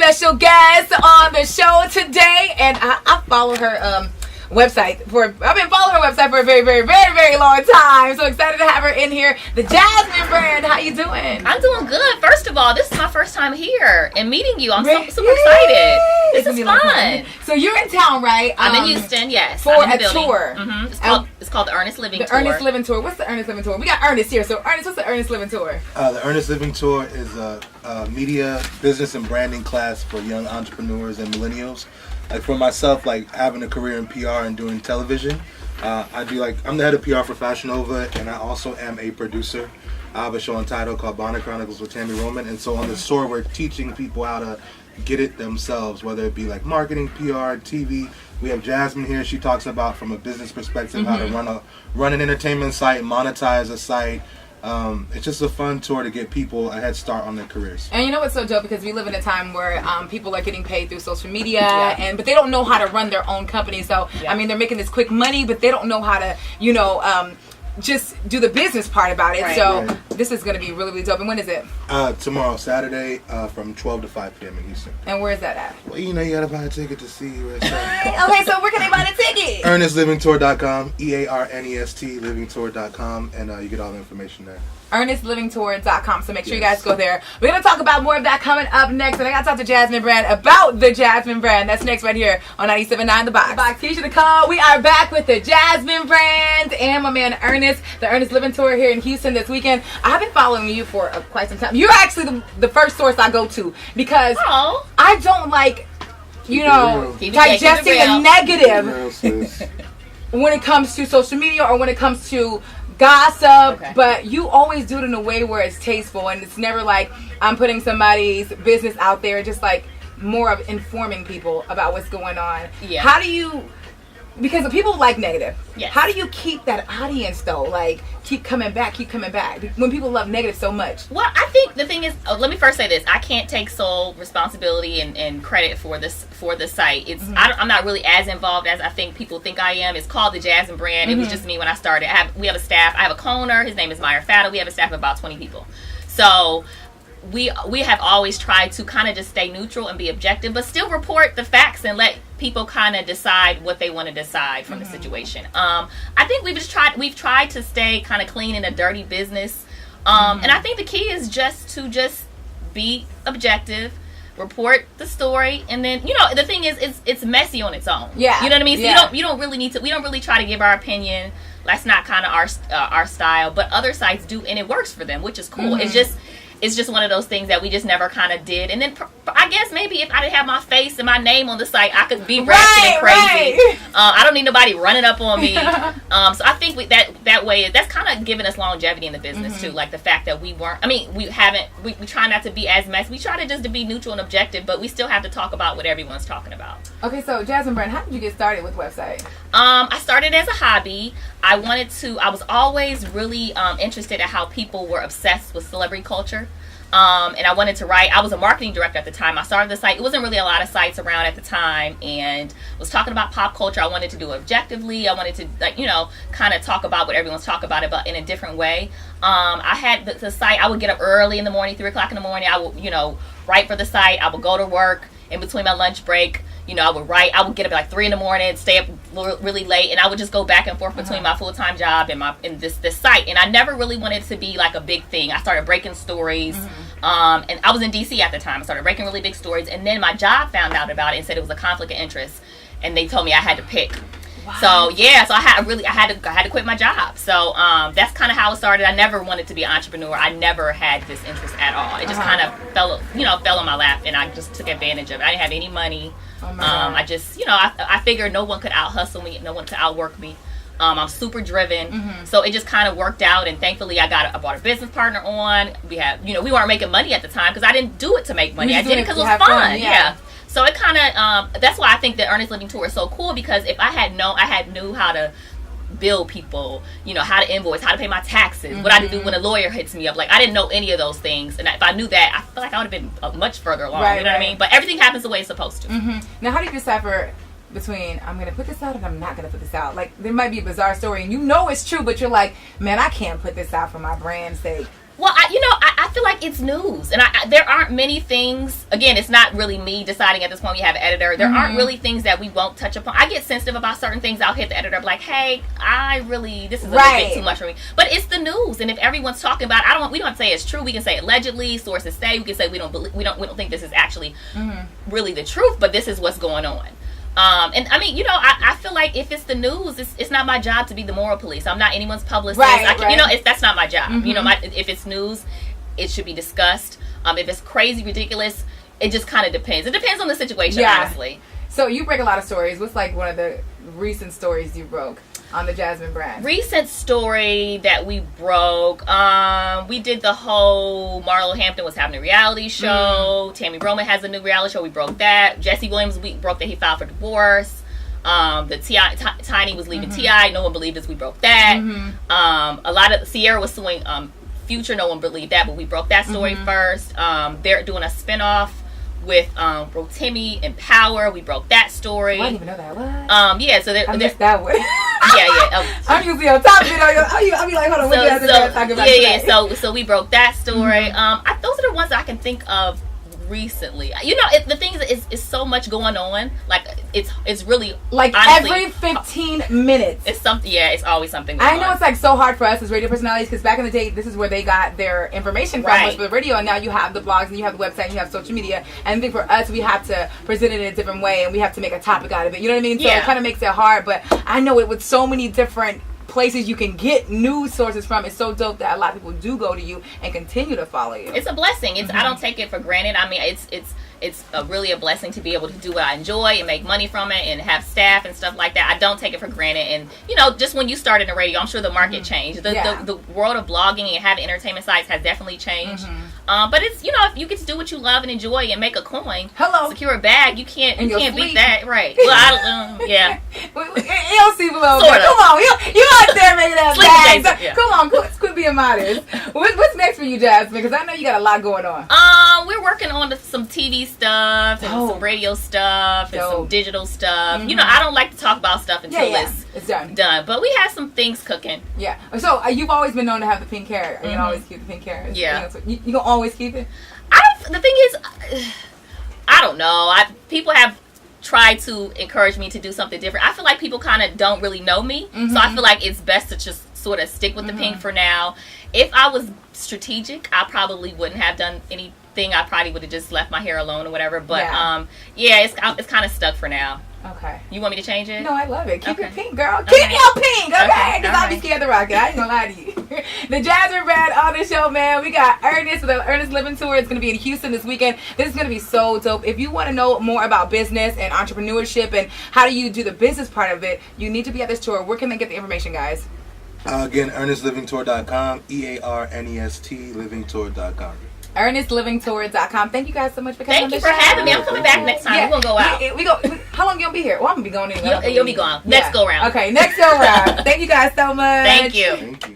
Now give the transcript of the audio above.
special guest on the show today, and I follow her website I've been following her website for a very, very, very, very long time. So excited to have her in here. The Jasmine brand. How you doing? I'm doing good. First of all, this is my first time here and meeting you. I'm super excited. This is fun. So you're in town, right? I'm in Houston, yes. For a tour. Mm-hmm. It's called the Ernest Living Tour. The Ernest Living Tour. What's the Ernest Living Tour? We got Ernest here. So Ernest, what's the Ernest Living Tour? The Ernest Living Tour is a media, business, and branding class for young entrepreneurs and millennials. Like for myself, like having a career in PR and doing television, I'm the head of PR for Fashion Nova, and I also am a producer. I have a show on Tidal called Bonnet Chronicles with Tammy Roman, and so on the tour we're teaching people how to get it themselves, whether it be like marketing, PR, TV. We have Jasmine here. She talks about from a business perspective how to run an entertainment site, monetize a site. It's just a fun tour to get people a head start on their careers. And you know what's so dope, because we live in a time where people are getting paid through social media, but they don't know how to run their own company. So I mean, they're making this quick money, but they don't know how to, just do the business part about it. Right. So this is going to be really, really dope. And when is it? Tomorrow, Saturday, from 12 to 5 p.m. in Houston. And where is that at? Well, you got to buy a ticket to see where it's at. Okay, so where can they buy the ticket? ErnestLivingTour.com, EARNEST LivingTour.com, and you get all the information there. ErnestLivingTour.com. So make sure you guys go there. We're going to talk about more of that coming up next. And I got to talk to Jasmine Brand about the Jasmine Brand. That's next right here on 97.9 The Box. Keisha the Call. We are back with the Jasmine Brand and my man Ernest, the Ernest Living Tour here in Houston this weekend. I've been following you for quite some time. You're actually the first source I go to, because I don't like, digesting the negative when it comes to social media or when it comes to gossip, but you always do it in a way where it's tasteful, and it's never like I'm putting somebody's business out there, just like more of informing people about what's going on. How do you, because people like negative, how do you keep that audience though, like keep coming back when people love negative so much? Well, I think the thing is, let me first say this: I can't take sole responsibility and credit for the site. It's I'm not really as involved as I think people think I am. It's called the Jasmine Brand. It was just me when I started. We have a staff. I have a co-owner. His name is Meyer Fata. We have a staff of about 20 people. So we have always tried to kind of just stay neutral and be objective, but still report the facts and let people kind of decide what they want to decide from the situation. I think we've tried to stay kind of clean in a dirty business, and I think the key is just be objective, report the story, and then the thing is it's messy on its own. You know what I mean? So you don't really need to. We don't really try to give our opinion. That's not kind of our style, but other sites do, and it works for them, which is cool. It's just one of those things that we just never kind of did. And then I guess maybe if I didn't have my face and my name on the site, I could be ratchet and crazy. I don't need nobody running up on me. So I think that way, that's kind of giving us longevity in the business too. Like the fact that we try not to be as messy. We try to just to be neutral and objective, but we still have to talk about what everyone's talking about. Okay, so Jasmine Brand, how did you get started with the website? I started as a hobby. I was always really interested in how people were obsessed with celebrity culture. And I wanted to write. I was a marketing director at the time. I started the site. It wasn't really a lot of sites around at the time, and was talking about pop culture. I wanted to do it objectively. I wanted to, kind of talk about what everyone's talking about it, but in a different way. I had the site. I would get up early in the morning, 3:00 in the morning. I would, write for the site. I would go to work in between my lunch break. I would write. I would get up at like 3 in the morning, stay up really late, and I would just go back and forth between my full-time job and this site. And I never really wanted it to be like a big thing. I started breaking stories, and I was in DC at the time. I started breaking really big stories, and then my job found out about it and said it was a conflict of interest, and they told me I had to pick. Wow. So I had to quit my job. So that's kind of how it started. I never wanted to be an entrepreneur. I never had this interest at all. It just kind of fell on my lap, and I just took advantage of it. I didn't have any money. I just, I figured no one could out hustle me, no one could outwork me. I'm super driven, so it just kind of worked out. And thankfully, I bought a business partner on. We had, we weren't making money at the time because I didn't do it to make money. I did it because it was fun. Yeah. So it kind of, that's why I think the Ernest Living Tour is so cool, because if I knew how to bill people, how to invoice, how to pay my taxes, what I do when a lawyer hits me up. Like, I didn't know any of those things. And if I knew that, I feel like I would have been much further along. You know what I mean? But everything happens the way it's supposed to. Now, how do you decipher between I'm going to put this out and I'm not going to put this out? Like, there might be a bizarre story and it's true, but you're like, man, I can't put this out for my brand's sake. Well, I feel like it's news, and there aren't many things. Again, it's not really me deciding at this point. We have an editor. There aren't really things that we won't touch upon. I get sensitive about certain things. I'll hit the editor like, "Hey, this is a bit too much for me." But it's the news, and if everyone's talking about, we don't have to say it's true. We can say allegedly. Sources say. We can say we don't think this is actually really the truth, but this is what's going on. And I mean, I feel like if it's the news, it's not my job to be the moral police. I'm not anyone's publicist. That's not my job. If it's news, it should be discussed. If it's crazy, ridiculous, it just kind of depends. It depends on the situation, honestly. So you break a lot of stories. What's like one of the recent stories you broke on the Jasmine brand? Recent story that we broke. We did the whole Marlo Hampton was having a reality show. Tammy Roman has a new reality show. We broke that. Jesse Williams, we broke that he filed for divorce. The Tiny was leaving T.I. No one believed us. We broke that. A lot of Sierra was suing Future. No one believed that, but we broke that story first. They're doing a spinoff with Rotimi and Power. We broke that story. I didn't even know that. What? Yeah, so I missed that one. Yeah. I'm usually on top of it. I'll be like, hold on, what you have to talk about today? So we broke that story. Those are the ones that I can think of recently. The thing is, it's so much going on. Like it's really like honestly, every 15 minutes. It's something. Yeah, it's always something going I know on. It's like so hard for us as radio personalities because back in the day, this is where they got their information from was for the radio, and now you have the blogs and you have the website and you have social media. And I think for us, we have to present it in a different way and we have to make a topic out of it. You know what I mean? So it kind of makes it hard. But I know it with so many different places you can get news sources from. It's so dope that a lot of people do go to you and continue to follow you. It's a blessing. I don't take it for granted. I mean, it's really a blessing to be able to do what I enjoy and make money from it and have staff and stuff like that. I don't take it for granted. And just when you started in the radio, I'm sure the market changed. The world of blogging and having entertainment sites has definitely changed. But it's if you get to do what you love and enjoy and make a coin, secure a bag, you can't beat that, right? Well, I don't. Yeah. ALC below. Come on, you out there making that bag. Yeah. Come on, quit being modest. What's next for you, Jasmine? Because I know you got a lot going on. We're working on some TV stuff and some radio stuff and some digital stuff. I don't like to talk about stuff until it's done. But we have some things cooking. Yeah. So you've always been known to have the pink hair. You can always keep the pink hair. Yeah. You gonna always keep it? The thing is, I don't know. People have tried to encourage me to do something different. I feel like people kind of don't really know me, so I feel like it's best to just sort of stick with the pink for now. If I was strategic, I probably wouldn't have done anything. I probably would have just left my hair alone or whatever. But it's kind of stuck for now. Okay. You want me to change it? No, I love it. Keep it pink, girl. Keep your pink, okay? Because I'll be scared to rock it. I ain't gonna lie to you. The Jasmine brand on the show, man. We got Ernest with the Ernest Living Tour. It's gonna be in Houston this weekend. This is gonna be so dope. If you want to know more about business and entrepreneurship and how do you do the business part of it, you need to be at this tour. Where can they get the information, guys? Again, ErnestLivingTour.com. EARNEST livingtour.com. ErnestLivingTour.com. Thank you guys so much for coming. Thank you for having me. I'm coming back next time. We're gonna go out. How long you gonna be here? Well, I'm gonna be going in. You'll be gone. Next go round. Okay, next go round. Thank you guys so much. Thank you. Thank you.